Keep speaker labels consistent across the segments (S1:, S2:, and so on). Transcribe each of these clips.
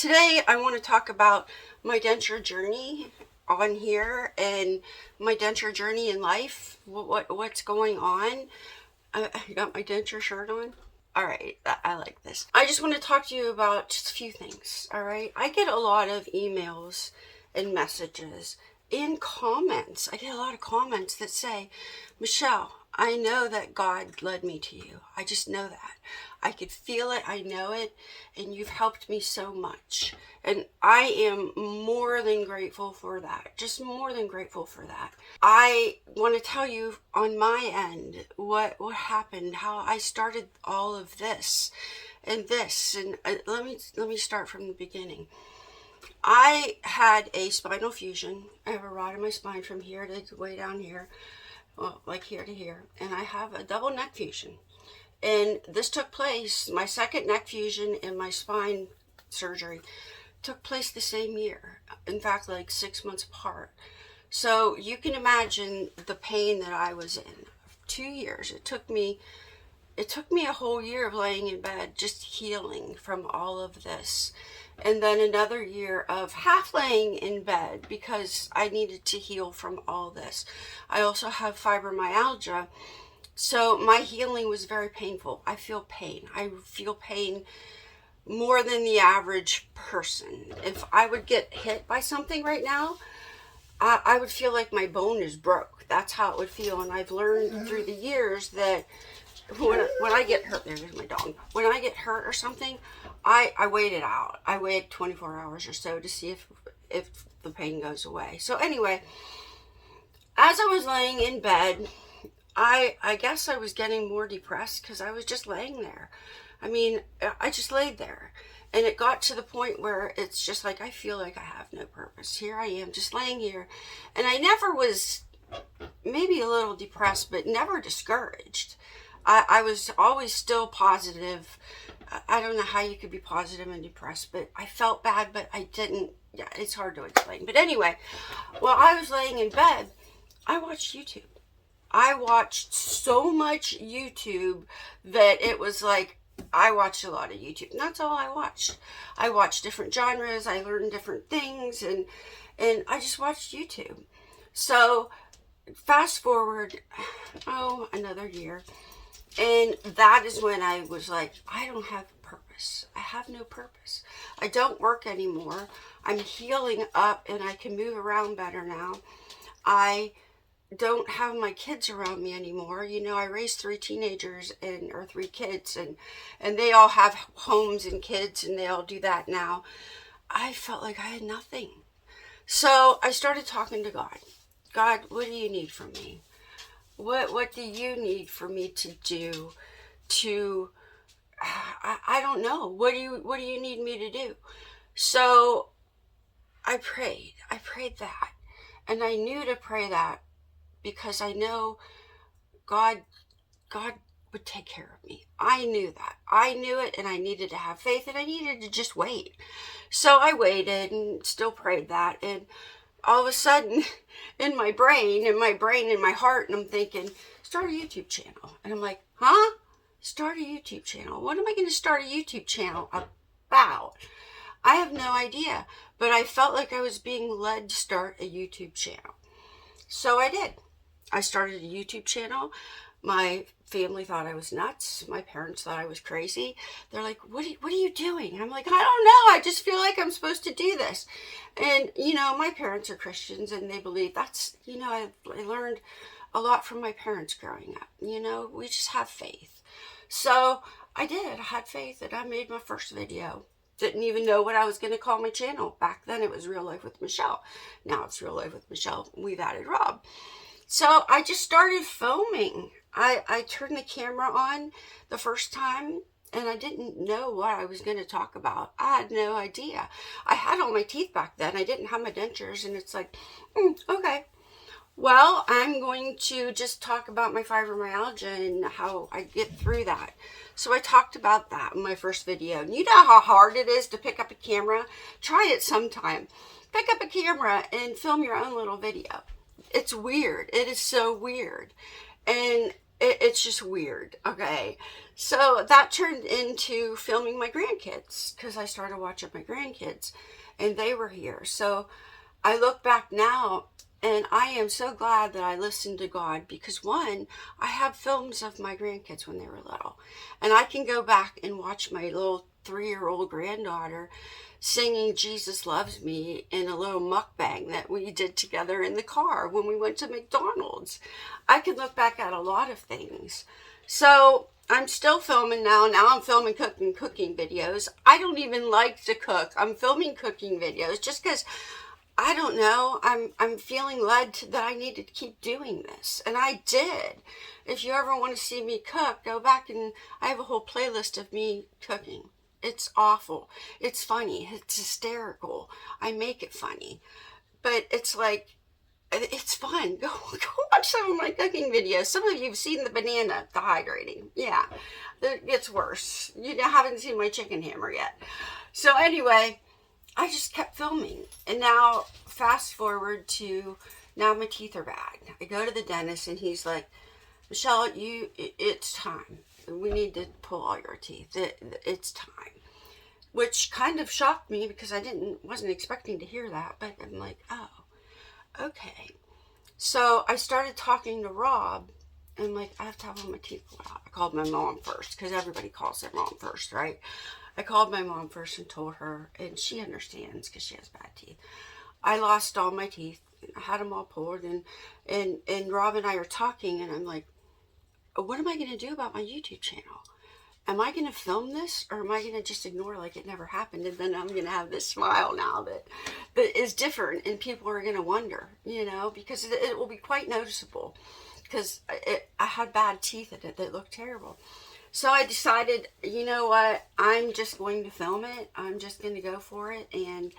S1: Today I want to talk about my denture journey on here and my denture journey in life. What's going on? I got my denture shirt on. All right, I like this. I just want to talk to you about just a few things. All right, I get a lot of emails and messages and comments. I get a lot of comments that say, Michelle, I know that God led me to you. I just know that. I could feel it. I know it. And you've helped me so much. And I am more than grateful for that. Just more than grateful for that. I want to tell you on my end what happened, how I started all of this. And let me start from the beginning. I had a spinal fusion. I have a rod in my spine from here to way down here. Well, like here to here, and I have a double neck fusion, and this took place, my second neck fusion and my spine surgery took place the same year, in fact like 6 months apart. So you can imagine the pain that I was in. 2 years. It took me a whole year of laying in bed just healing from all of this. And then another year of half laying in bed because I needed to heal from all this. I also have fibromyalgia, so my healing was very painful. I feel pain. I feel pain more than the average person. If I would get hit by something right now, I would feel like my bone is broke. That's how it would feel. And I've learned through the years that when I get hurt, there's my dog. When I get hurt or something, I wait it out. I wait 24 hours or so to see if the pain goes away. So anyway, as I was laying in bed, I guess I was getting more depressed because I was just laying there. I mean, I just laid there. And it got to the point where it's just like, I feel like I have no purpose. Here I am just laying here. And I never was, maybe a little depressed, but never discouraged. I was always still positive. I don't know how you could be positive and depressed, but I felt bad, but I didn't. Yeah, it's hard to explain. But anyway, while I was laying in bed, I watched YouTube. I watched so much YouTube that it was like, I watched a lot of YouTube. And that's all I watched. I watched different genres. I learned different things, and I just watched YouTube. So fast forward, another year. And that is when I was like, I don't have purpose. I have no purpose. I don't work anymore. I'm healing up and I can move around better now. I don't have my kids around me anymore. You know, I raised 3 teenagers or 3 kids, and they all have homes and kids, and they all do that now. I felt like I had nothing. So I started talking to God. God, what do you need from me? What do you need for me to do to, I don't know. What do you need me to do? So I prayed that, and I knew to pray that because I know God would take care of me. I knew that. I knew it, and I needed to have faith, and I needed to just wait. So I waited and still prayed that, and all of a sudden in my brain and my heart, and I'm thinking, start a YouTube channel. And I'm like, huh? Start a YouTube channel? What am I going to start a YouTube channel about? I have no idea, but I felt like I was being led to start a YouTube channel. So I did. I started a YouTube channel. My family thought I was nuts. My parents thought I was crazy. They're like, what are you doing? And I'm like, I don't know. I just feel like I'm supposed to do this. And, you know, my parents are Christians, and they believe that's, you know, I learned a lot from my parents growing up. You know, we just have faith. So I did. I had faith, and I made my first video. Didn't even know what I was going to call my channel. Back then it was Real Life with Michelle. Now it's Real Life with Michelle. We've added Rob. So I just started filming. I turned the camera on the first time, and I didn't know what I was going to talk about. I had no idea. I had all my teeth back then. I didn't have my dentures, and it's like, okay. Well, I'm going to just talk about my fibromyalgia and how I get through that. So I talked about that in my first video. And you know how hard it is to pick up a camera? Try it sometime. Pick up a camera and film your own little video. It's weird. It is so weird. And it's just weird. Okay. So that turned into filming my grandkids because I started watching my grandkids and they were here. So I look back now and I am so glad that I listened to God because one, I have films of my grandkids when they were little. And I can go back and watch my little 3-year-old granddaughter singing Jesus Loves Me in a little mukbang that we did together in the car when we went to McDonald's. I can look back at a lot of things. So I'm still filming now. Now I'm filming cooking videos. I don't even like to cook. I'm filming cooking videos just because I don't know. I'm feeling led that I need to keep doing this. And I did. If you ever want to see me cook, go back and I have a whole playlist of me cooking. It's awful. It's funny. It's hysterical. I make it funny. But it's like, it's fun. Go watch some of my cooking videos. Some of you have seen the banana dehydrating. Yeah, it gets worse. You haven't seen my chicken hammer yet. So anyway, I just kept filming. And now, fast forward to, now my teeth are bad. I go to the dentist and he's like, Michelle, it's time. We need to pull all your teeth. It's time. Which kind of shocked me because I wasn't expecting to hear that. But I'm like, oh, okay. So I started talking to Rob. And I'm like, I have to have all my teeth pulled out. I called my mom first because everybody calls their mom first, right? I called my mom first and told her, and she understands because she has bad teeth. I lost all my teeth. I had them all pulled, and Rob and I are talking, and I'm like, what am I going to do about my YouTube channel? Am I going to film this, or am I going to just ignore like it never happened? And then I'm going to have this smile now that is different, and people are going to wonder, because it will be quite noticeable, because I had bad teeth in it that looked terrible. So I decided, you know what, I'm just going to film it. I'm just going to go for it, and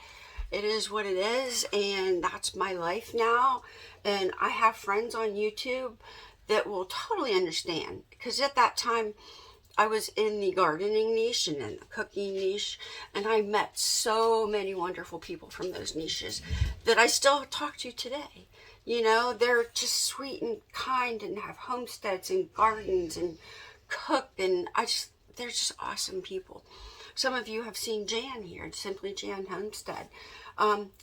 S1: it is what it is, and that's my life now. And I have friends on YouTube that will totally understand, because at that time I was in the gardening niche and in the cooking niche, and I met so many wonderful people from those niches that I still talk to today. They're just sweet and kind and have homesteads and gardens and cook, and they're just awesome people. Some of you have seen Jan here, Simply Jan Homestead.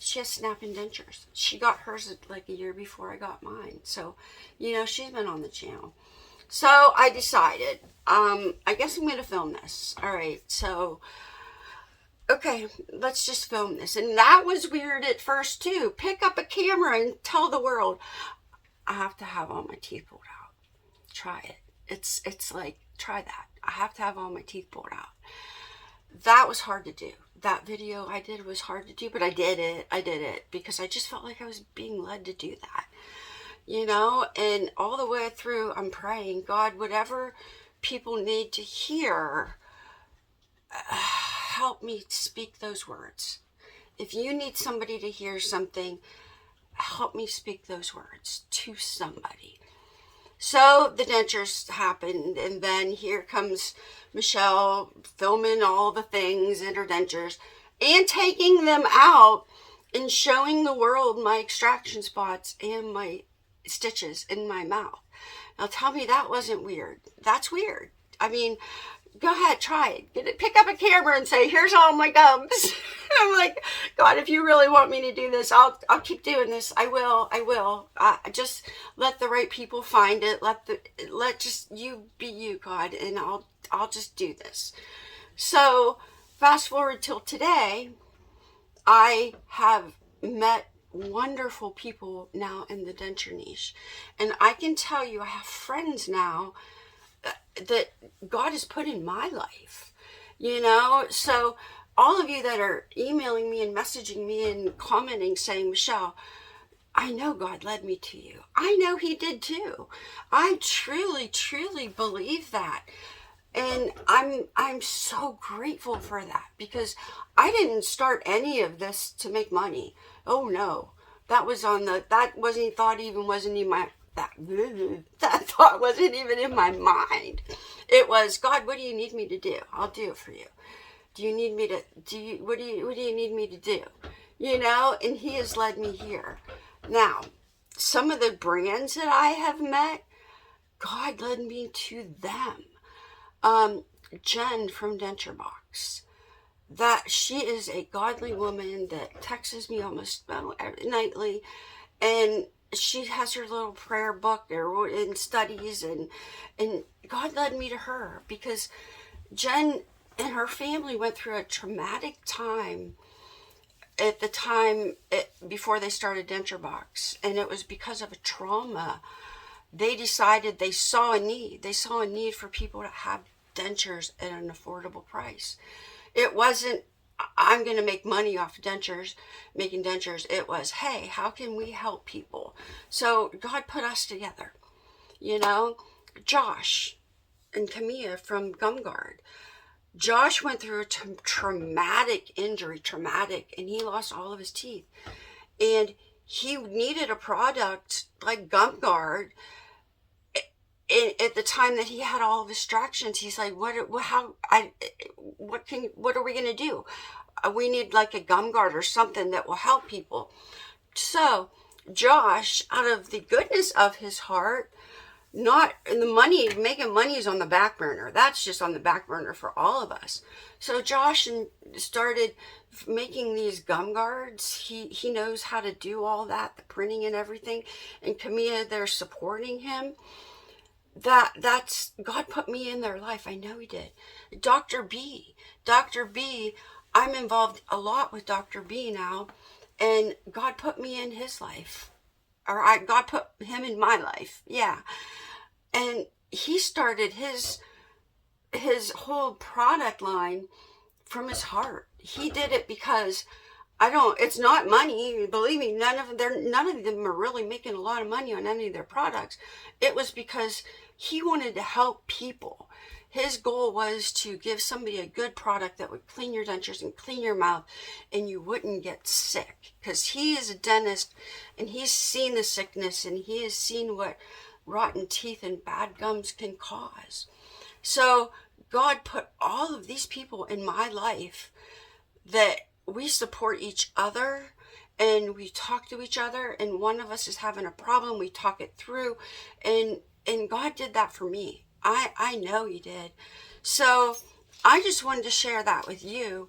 S1: She has snapping dentures. She got hers like a year before I got mine. So, she's been on the channel. So I decided, I guess I'm going to film this. All right. So, okay, let's just film this. And that was weird at first too. Pick up a camera and tell the world, I have to have all my teeth pulled out. Try it. It's like, try that. I have to have all my teeth pulled out. That was hard to do. That video I did was hard to do, but I did it because I just felt like I was being led to do that. And all the way through, I'm praying, God, whatever people need to hear, help me speak those words. If you need somebody to hear something, help me speak those words to somebody. So the dentures happened, and then here comes Michelle filming all the things in her dentures and taking them out and showing the world my extraction spots and my stitches in my mouth. Now tell me that wasn't weird. That's weird. I mean, go ahead, try it. Pick up a camera and say, here's all my gums. I'm like, God, if you really want me to do this, I'll keep doing this. I will. Just let the right people find it. Let just you be you, God, and I'll just do this. So fast forward till today, I have met wonderful people now in the denture niche. And I can tell you, I have friends now that God has put in my life, so all of you that are emailing me and messaging me and commenting saying, Michelle, I know God led me to you. I know he did too. I truly, truly believe that. And I'm so grateful for that, because I didn't start any of this to make money. Oh no, that thought wasn't even in my mind. It was, God, what do you need me to do? I'll do it for you. Do you need me to what do you need me to do? And he has led me here. Now, some of the brands that I have met, God led me to them. Jen from Denture Box. That she is a godly woman that texts me almost nightly, and she has her little prayer book and studies, and God led me to her because Jen and her family went through a traumatic time at the time before they started Denture Box, and it was because of a trauma. They decided they saw a need. They saw a need for people to have dentures at an affordable price. It wasn't, I'm going to make money off of dentures, making dentures. It was, hey, how can we help people? So God put us together. You know, Josh and Camilla from GumGuard. Josh went through a traumatic injury, and he lost all of his teeth. And he needed a product like GumGuard. At the time that he had all the distractions, he's like, what are we going to do? We need like a GumGuard or something that will help people. So Josh, out of the goodness of his heart, not the money, making money is on the back burner. That's just on the back burner for all of us. So Josh started making these GumGuards. He knows how to do all that, the printing and everything. And Camilla, they're supporting him. That's God put me in their life. I know he did. Dr. B, I'm involved a lot with Dr. B now, and God put me in his life. God put him in my life. Yeah. And he started his whole product line from his heart. He did it because it's not money. Believe me, none of them are really making a lot of money on any of their products. It was because he wanted to help people. His goal was to give somebody a good product that would clean your dentures and clean your mouth, and you wouldn't get sick. Because he is a dentist, and he's seen the sickness, and he has seen what rotten teeth and bad gums can cause. So God put all of these people in my life that we support each other, and we talk to each other, and one of us is having a problem, we talk it through, and God did that for me. I know he did. So I just wanted to share that with you.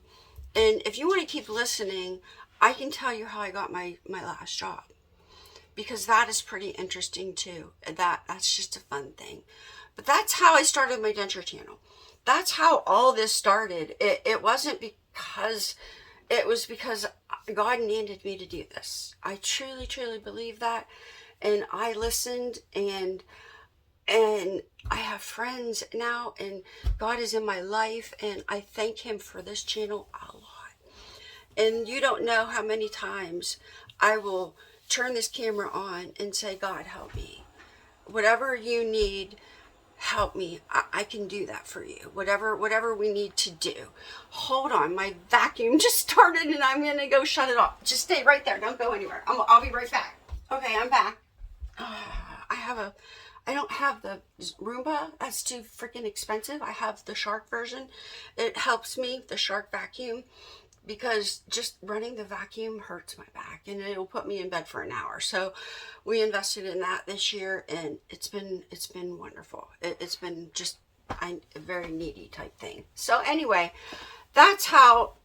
S1: And if you want to keep listening, I can tell you how I got my last job, because that is pretty interesting too. That's just a fun thing. But that's how I started my denture channel. That's how all this started. It wasn't because, it was because God needed me to do this. I truly, truly believe that. And I listened, and I have friends now, and God is in my life, and I thank him for this channel a lot. And you don't know how many times I will turn this camera on and say, God, help me. Whatever you need, help me. I can do that for you. Whatever we need to do. Hold on, my vacuum just started, and I'm gonna go shut it off. Just stay right there. Don't go anywhere. I'll be right back. Okay, I'm back. I don't have the Roomba. That's too freaking expensive. I have the Shark version. It helps me, the Shark vacuum, because just running the vacuum hurts my back, and it'll put me in bed for an hour. So we invested in that this year, and it's been wonderful. It's been just a very needy type thing. So anyway, that's how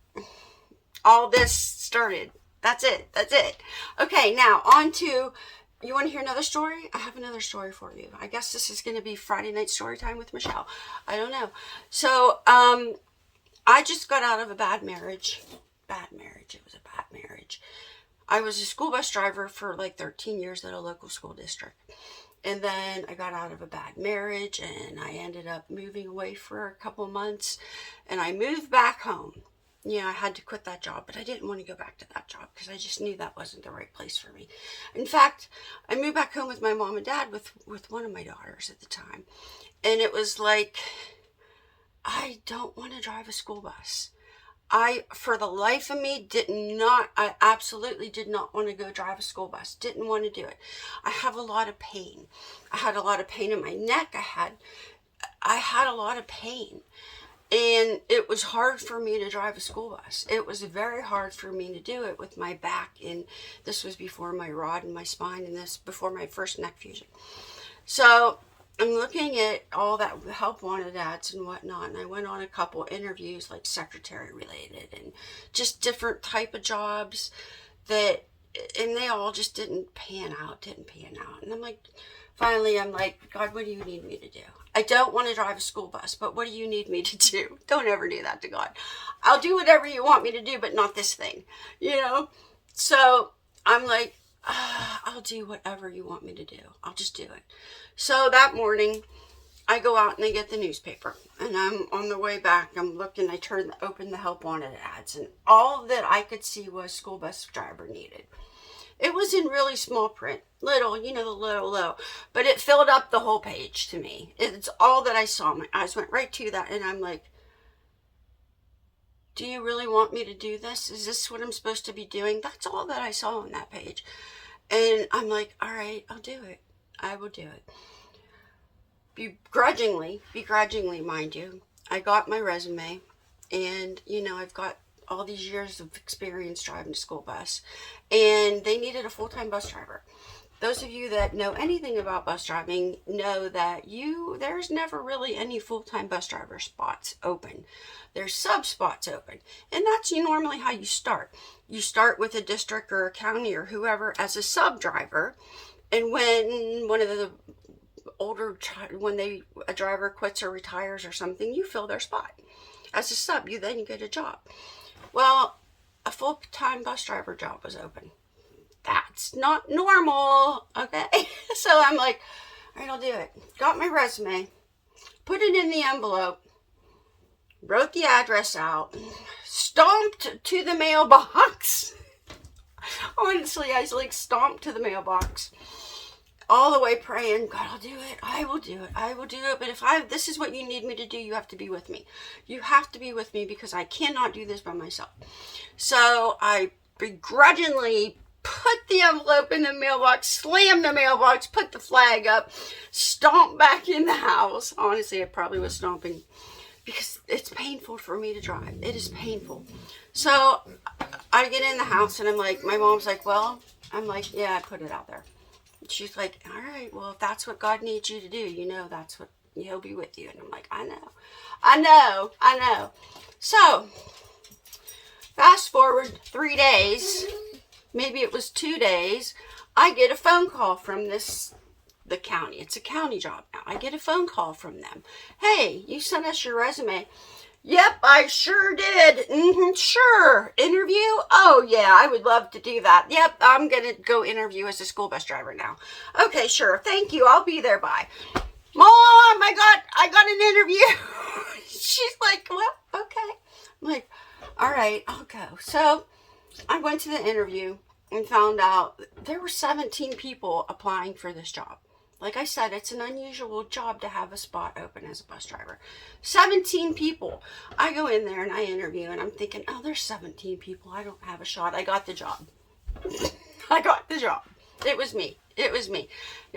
S1: all this started. That's it. Okay, now on to, you want to hear another story? I have another story for you. I guess this is going to be Friday night story time with Michelle. I don't know. So, I just got out of a bad marriage. It was a bad marriage. I was a school bus driver for like 13 years at a local school district. And then I got out of a bad marriage, and I ended up moving away for a couple of months, and I moved back home. I had to quit that job, but I didn't want to go back to that job because I just knew that wasn't the right place for me. In fact, I moved back home with my mom and dad with one of my daughters at the time. And it was like, I don't want to drive a school bus. For the life of me, I absolutely did not want to go drive a school bus. Didn't want to do it. I have a lot of pain. I had a lot of pain in my neck. I had a lot of pain. And it was hard for me to drive a school bus. It was very hard for me to do it with my back. And this was before my rod in my spine, and this before my first neck fusion. So I'm looking at all that help wanted ads and whatnot, and I went on a couple interviews, like secretary related and just different type of jobs that, and they all just didn't pan out. And I'm like, finally, I'm like, God, what do you need me to do? I don't want to drive a school bus, but what do you need me to do? Don't ever do that to God. I'll do whatever you want me to do, but not this thing, you know? So I'm like, I'll do whatever you want me to do. I'll just do it. So that morning, I go out and I get the newspaper, and I'm on the way back. I'm looking. I open the help wanted ads, and all that I could see was school bus driver needed. It was in really small print, little, the little, but it filled up the whole page to me. It's all that I saw. My eyes went right to that, and I'm like, do you really want me to do this? Is this what I'm supposed to be doing? That's all that I saw on that page. And I'm like, all right, I'll do it. I will do it. Begrudgingly, mind you, I got my resume, and, I've got all these years of experience driving a school bus, and they needed a full-time bus driver. Those of you that know anything about bus driving know that there's never really any full-time bus driver spots open. There's sub spots open, and that's normally how you start. You start with a district or a county or whoever as a sub driver, and when one of the a driver quits or retires or something, you fill their spot as a sub. You get a job. Well, a full-time bus driver job was open. That's not normal, okay? So I'm like, all right, I'll do it. Got my resume, put it in the envelope, wrote the address out, stomped to the mailbox. Honestly, I was like stomped to the mailbox, all the way praying, God, I'll do it. I will do it. I will do it. But if this is what you need me to do, you have to be with me. You have to be with me, because I cannot do this by myself. So I begrudgingly put the envelope in the mailbox, slammed the mailbox, put the flag up, stomped back in the house. Honestly, I probably was stomping, because it's painful for me to drive. It is painful. So I get in the house, and I'm like, my mom's like, well, I'm like, yeah, I put it out there. She's like, all right, well, if that's what God needs you to do, that's what He'll be with you. And I'm like, I know. So fast forward 3 days, maybe it was 2 days, I get a phone call from the county. It's a county job now. I get a phone call from them. Hey, you sent us your resume. Yep, I sure did. Sure. Interview? Oh, yeah, I would love to do that. Yep, I'm going to go interview as a school bus driver now. Okay, sure. Thank you. I'll be there. Bye. Mom, I got an interview. She's like, well, okay. I'm like, all right, I'll go. So I went to the interview and found out there were 17 people applying for this job. Like I said, it's an unusual job to have a spot open as a bus driver. 17 people. I go in there and I interview, and I'm thinking, oh, there's 17 people. I don't have a shot. I got the job. I got the job. It was me.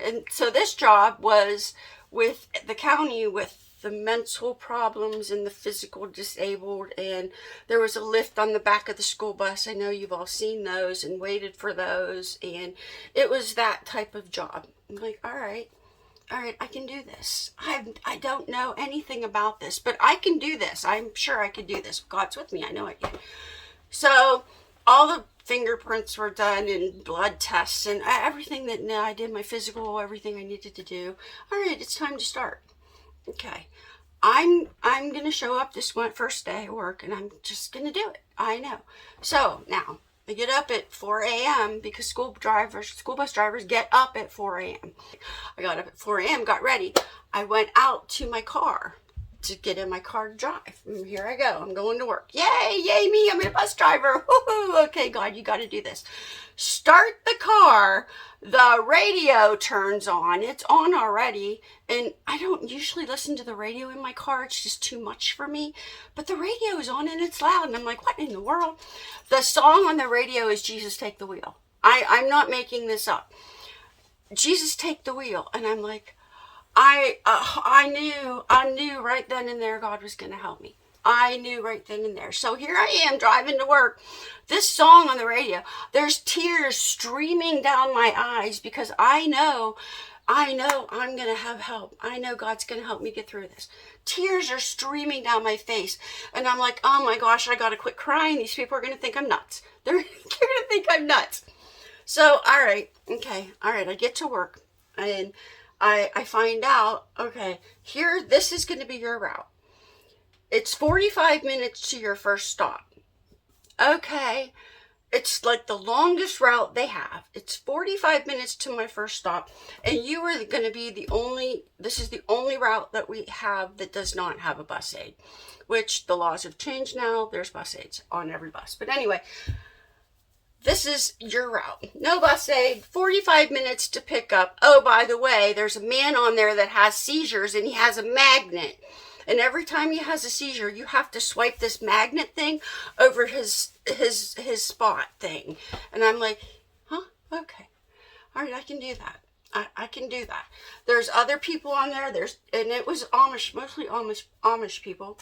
S1: And so this job was with the county, with the mental problems and the physical disabled, and there was a lift on the back of the school bus. I know you've all seen those and waited for those, and it was that type of job. I'm like, all right, I can do this. I don't know anything about this, but I can do this. I'm sure I can do this. God's with me. I know I can. So all the fingerprints were done and blood tests and everything that I did, my physical, everything I needed to do. All right, it's time to start. Okay. I'm going to show up this first day of work, and I'm just going to do it. I know. So now I get up at 4 a.m. because school bus drivers get up at 4 a.m. I got up at 4 a.m., got ready. I went out to my car to get in my car to drive. And here I go. I'm going to work. Yay me. I'm a bus driver. Woo-hoo. Okay, God, you got to do this. Start the car. The radio turns on. It's on already. And I don't usually listen to the radio in my car. It's just too much for me. But the radio is on and it's loud. And I'm like, what in the world? The song on the radio is Jesus Take the Wheel. I'm not making this up. Jesus Take the Wheel. And I'm like, I knew right then and there God was going to help me. I knew right then and there. So here I am driving to work. This song on the radio, there's tears streaming down my eyes because I know I know I'm going to have help. I know God's going to help me get through this. Tears are streaming down my face. And I'm like, oh my gosh, I got to quit crying. These people are going to think I'm nuts. They're going to think I'm nuts. So, all right. Okay. All right. I get to work and I find out, okay, here, this is going to be your route. It's 45 minutes to your first stop. Okay. It's like the longest route they have. It's 45 minutes to my first stop. And you are going to be this is the only route that we have that does not have a bus aid, which the laws have changed now. There's bus aids on every bus. But anyway, this is your route. No bus aid, 45 minutes to pick up. Oh, by the way, there's a man on there that has seizures and he has a magnet. And every time he has a seizure, you have to swipe this magnet thing over his spot thing. And I'm like, huh? Okay. All right, I can do that. I can do that. There's other people on there. And it was Amish, mostly Amish people.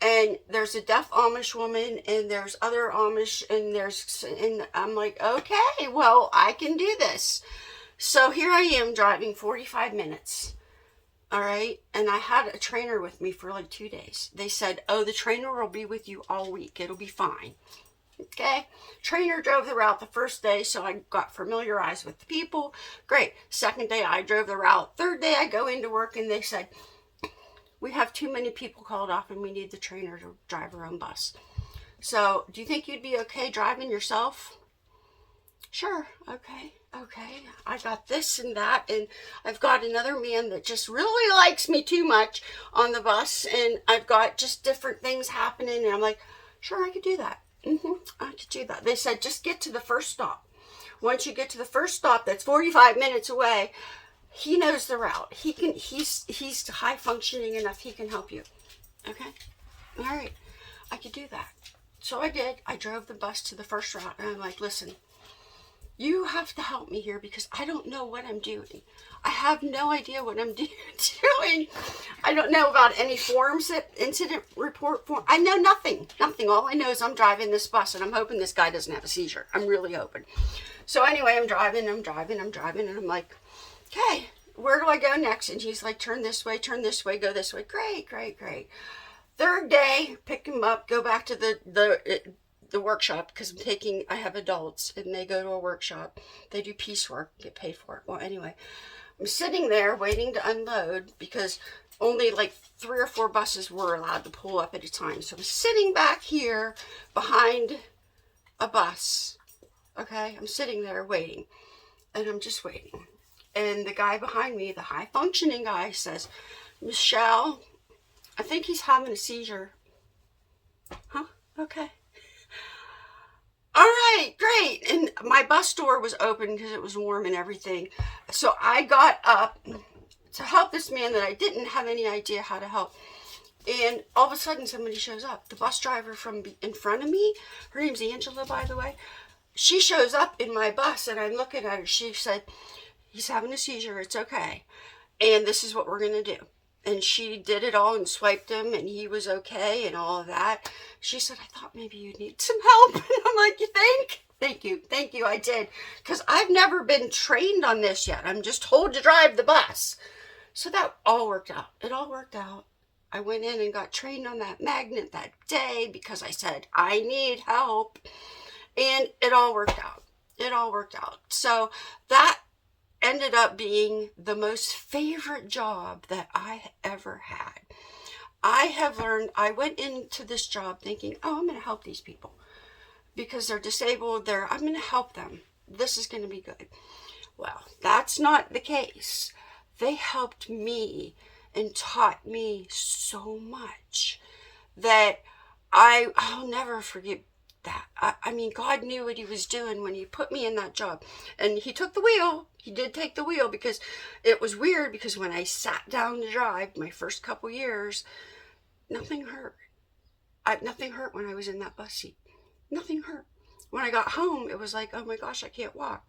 S1: And there's a deaf Amish woman, and there's other Amish, and I'm like, okay, well, I can do this. So here I am driving 45 minutes. All right. And I had a trainer with me for like 2 days. They said, oh, the trainer will be with you all week. It'll be fine. Okay. Trainer drove the route the first day, so I got familiarized with the people. Great. Second day, I drove the route. Third day, I go into work and they said, we have too many people called off and we need the trainer to drive her own bus. So do you think you'd be okay driving yourself? Sure. Okay. I got this and that, and I've got another man that just really likes me too much on the bus, and I've got just different things happening, and I'm like, sure, I could do that. I could do that. They said, just get to the first stop. Once you get to the first stop, that's 45 minutes away, he knows the route. He's high functioning enough, he can help you. Okay? All right. I could do that. So I did. I drove the bus to the first route, and I'm like, listen, you have to help me here because I don't know what I'm doing. I have no idea what I'm doing. I don't know about any forms, incident report form. I know nothing. All I know is I'm driving this bus, and I'm hoping this guy doesn't have a seizure. I'm really hoping. So anyway, I'm driving, and I'm like, okay, where do I go next? And he's like, turn this way, go this way. Great. Third day, pick him up, go back to the workshop, because I have adults and they go to a workshop. They do piecework, get paid for it. Well, anyway, I'm sitting there waiting to unload because only like 3 or 4 buses were allowed to pull up at a time. So I'm sitting back here behind a bus. Okay, I'm sitting there waiting, and I'm just waiting. And the guy behind me, the high functioning guy, says, Michelle, I think he's having a seizure. Huh? Okay. All right, great. And my bus door was open because it was warm and everything. So I got up to help this man that I didn't have any idea how to help. And all of a sudden, somebody shows up. The bus driver from in front of me, her name's Angela, by the way. She shows up in my bus, and I'm looking at her. She said, he's having a seizure. It's okay. And this is what we're going to do. And she did it all and swiped him, and he was okay and all of that. She said, I thought maybe you'd need some help. And I'm like, you think? Thank you, I did. Because I've never been trained on this yet. I'm just told to drive the bus. So that all worked out. It all worked out. I went in and got trained on that magnet that day because I said, I need help. And it all worked out. So that ended up being the most favorite job that I ever had. I have learned, I went into this job thinking, oh, I'm going to help these people because they're disabled. I'm going to help them. This is going to be good. Well, that's not the case. They helped me and taught me so much that I'll never forget that. I mean, God knew what he was doing when he put me in that job. And he took the wheel. He did take the wheel because it was weird because when I sat down to drive my first couple years, nothing hurt. Nothing hurt when I was in that bus seat. Nothing hurt. When I got home, it was like, oh my gosh, I can't walk.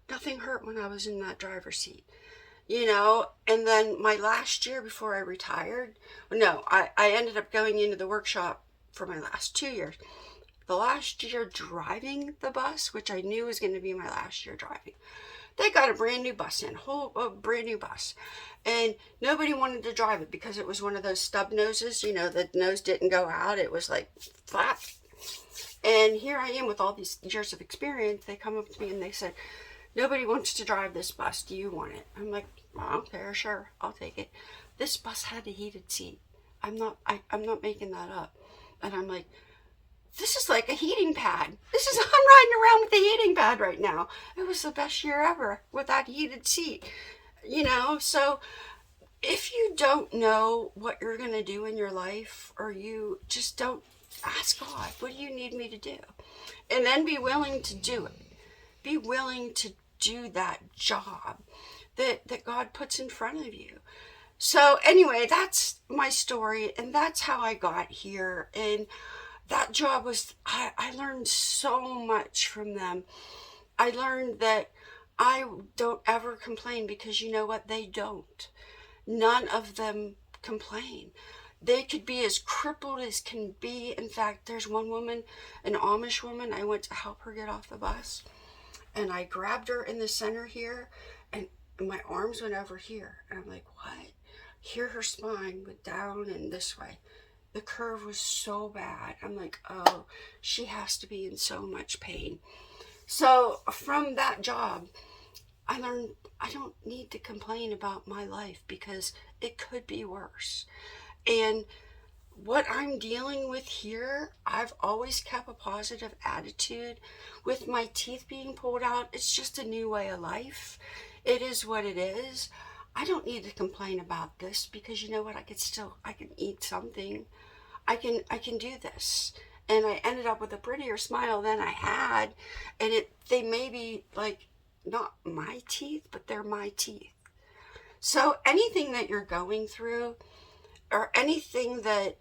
S1: Nothing hurt when I was in that driver's seat. You know, and then my last year before I retired, I ended up going into the workshop for my last 2 years. The last year driving the bus, which I knew was going to be my last year driving. They got a brand new bus in, a brand new bus. And nobody wanted to drive it because it was one of those stub noses, the nose didn't go out. It was like flat. And here I am with all these years of experience. They come up to me and they said, nobody wants to drive this bus. Do you want it? I'm like, I don't care. Sure, I'll take it. This bus had a heated seat. I'm not making that up. And I'm like, this is like a heating pad. I'm riding around with a heating pad right now. It was the best year ever with that heated seat. So if you don't know what you're going to do in your life, or you just don't, ask God, what do you need me to do? And then be willing to do it. Be willing to do that job that God puts in front of you. So anyway, that's my story, and that's how I got here. And that job was, I learned so much from them. I learned that I don't ever complain, because you know what? They don't. None of them complain. They could be as crippled as can be. In fact, there's one woman, an Amish woman, I went to help her get off the bus, and I grabbed her in the center here, and my arms went over here, and I'm like, what? Here her spine went down and this way. The curve was so bad. I'm like, oh, she has to be in so much pain. So from that job, I learned I don't need to complain about my life, because it could be worse. And what I'm dealing with here, I've always kept a positive attitude. With my teeth being pulled out, it's just a new way of life. It is what it is. I don't need to complain about this, because you know what? I can eat something. I can do this. And I ended up with a prettier smile than I had. And they may be like not my teeth, but they're my teeth. So anything that you're going through, or anything that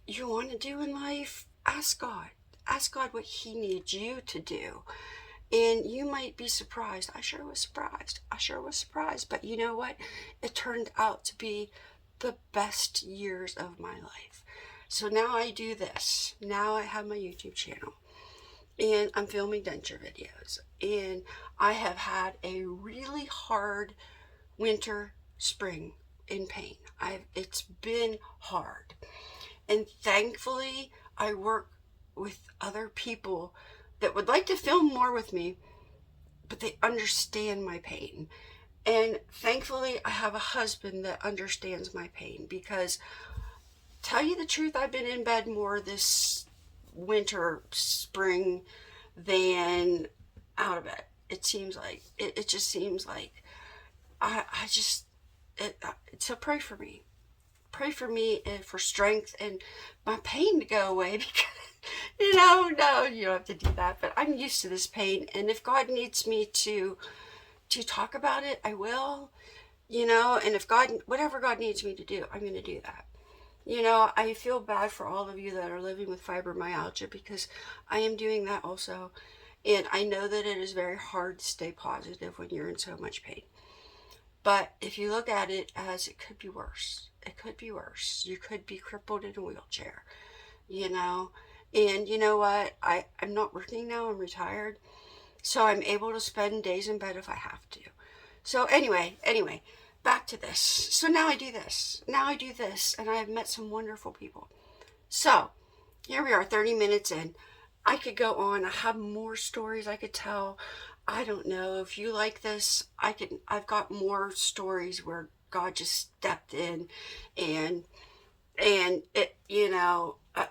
S1: you want to do in life, ask God. Ask God what He needs you to do. And you might be surprised. I sure was surprised. But you know what? It turned out to be the best years of my life. So now I do this. Now I have my YouTube channel, and I'm filming denture videos. And I have had a really hard winter, spring in pain. It's been hard. And thankfully, I work with other people that would like to film more with me, but they understand my pain. And thankfully, I have a husband that understands my pain, because tell you the truth, I've been in bed more this winter, spring, than out of bed. It seems like, it just seems like, so pray for me. Pray for me and for strength and my pain to go away, because, no, you don't have to do that, but I'm used to this pain. And if God needs me to talk about it, I will, and if whatever God needs me to do, I'm going to do that. I feel bad for all of you that are living with fibromyalgia, because I am doing that also. And I know that it is very hard to stay positive when you're in so much pain. But if you look at it as, it could be worse. It could be worse. You could be crippled in a wheelchair, And you know what? I'm not working now. I'm retired. So I'm able to spend days in bed if I have to. So anyway, back to this. So now I do this. And I have met some wonderful people. So here we are, 30 minutes in. I could go on. I have more stories I could tell. I don't know if you like this. I've got more stories where God just stepped in, and it,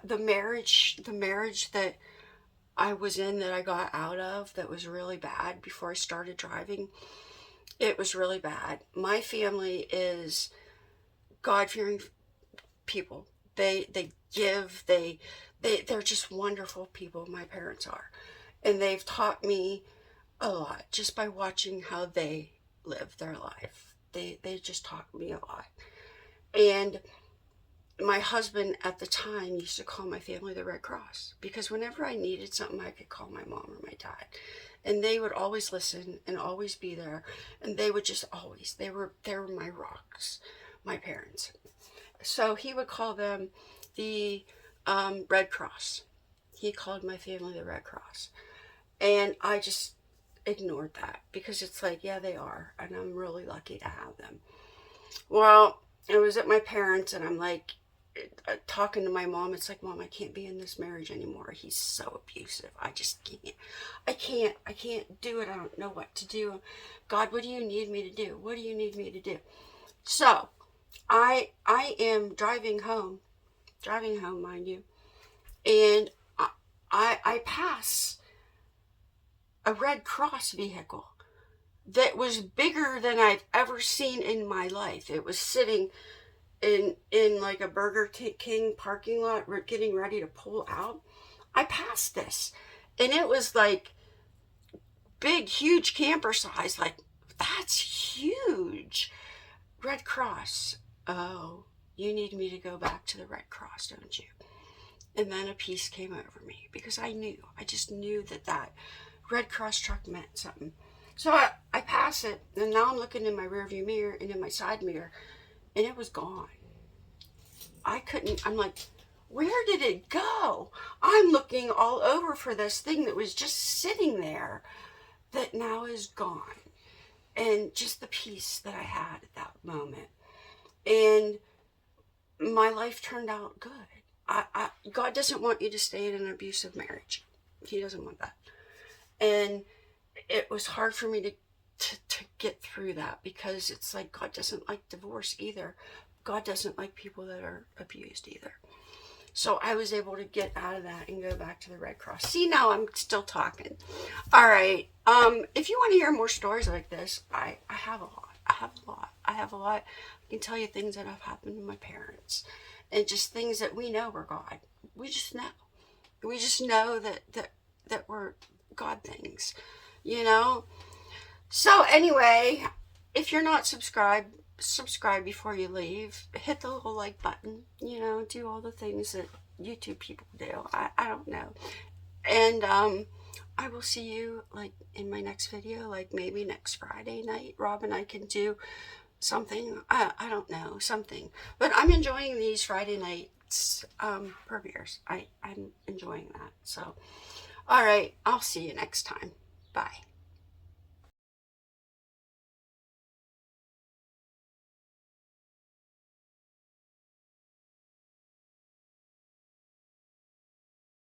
S1: the marriage that I was in, that I got out of, that was really bad before I started driving. It was really bad. My family is God-fearing people. They give, they're just wonderful people. My parents are. And they've taught me a lot just by watching how they live their life. They just taught me a lot. And my husband at the time used to call my family the Red Cross, because whenever I needed something, I could call my mom or my dad. And they would always listen and always be there. And they would just always, they were my rocks, my parents. So he would call them the Red Cross. He called my family the Red Cross. And I just, ignored that because it's like, yeah, they are, and I'm really lucky to have them. Well, I was at my parents' and I'm like talking to my mom. It's like, Mom, I can't be in this marriage anymore. He's so abusive. I just can't. I can't do it. I don't know what to do. God, what do you need me to do? What do you need me to do? So I am driving home, mind you, and I pass a Red Cross vehicle that was bigger than I've ever seen in my life. It was sitting in like a Burger King parking lot, getting ready to pull out. I passed this, and it was like big, huge camper size. Like, that's huge. Red Cross. Oh, you need me to go back to the Red Cross, don't you? And then a peace came over me because I just knew that Red Cross truck meant something. So I pass it, and now I'm looking in my rearview mirror and in my side mirror, and it was gone. I'm like, where did it go? I'm looking all over for this thing that was just sitting there that now is gone. And just the peace that I had at that moment. And my life turned out good. God doesn't want you to stay in an abusive marriage. He doesn't want that. And it was hard for me to get through that because it's like God doesn't like divorce either. God doesn't like people that are abused either. So I was able to get out of that and go back to the Red Cross. See, now I'm still talking. All right. If you want to hear more stories like this, I have a lot. I can tell you things that have happened to my parents and just things that we know were God. We just know. We just know that we're God things, you know? So anyway, if you're not subscribed, subscribe before you leave. Hit the little like button, you know, do all the things that YouTube people do. I don't know. And I will see you like in my next video, like maybe next Friday night. Rob and I can do something. I don't know, something. But I'm enjoying these Friday nights premieres. I'm enjoying that. So, all right, I'll see you next time. Bye.